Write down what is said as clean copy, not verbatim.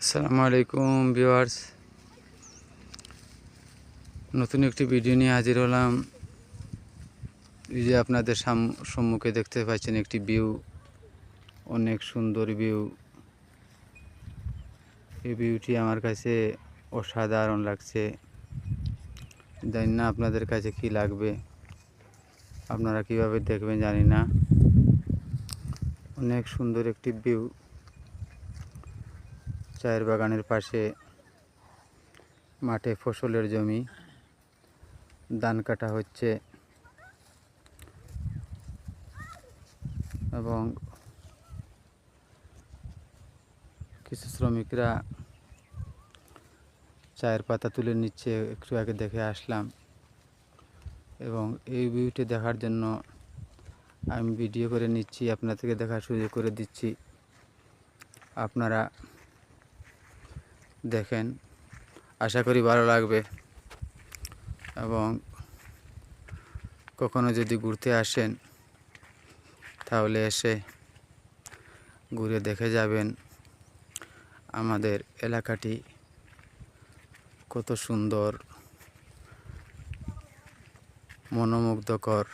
আসসালামু আলাইকুম ভিউয়ার্স, নতুন একটি ভিডিও নিয়ে হাজির হলাম। এই যে আপনাদের সম্মুখে দেখতে পাচ্ছেন একটি ভিউ, অনেক সুন্দর ভিউ। এই ভিউটি আমার কাছে অসাধারণ লাগছে। জানি না আপনাদের কাছে কি লাগবে, আপনারা কিভাবে দেখবেন জানি না। অনেক সুন্দর একটি ভিউ। চায়ের বাগানের পাশে মাঠে ফসলের জমি, ধান কাটা হচ্ছে এবং কিছু শ্রমিকরা চায়ের পাতা তুলে নিচ্ছে। একটু আগে দেখে আসলাম এবং এই ভিউটি দেখার জন্য আমি ভিডিও করে নিচ্ছি, আপনাদেরকে দেখার সুযোগ করে দিচ্ছি। আপনারা দেখেন, আশা করি ভালো লাগবে। এবং কখনো যদি ঘুরতে আসেন তাহলে এসে ঘুরে দেখে যাবেন আমাদের এলাকাটি কত সুন্দর, মনোমুগ্ধকর।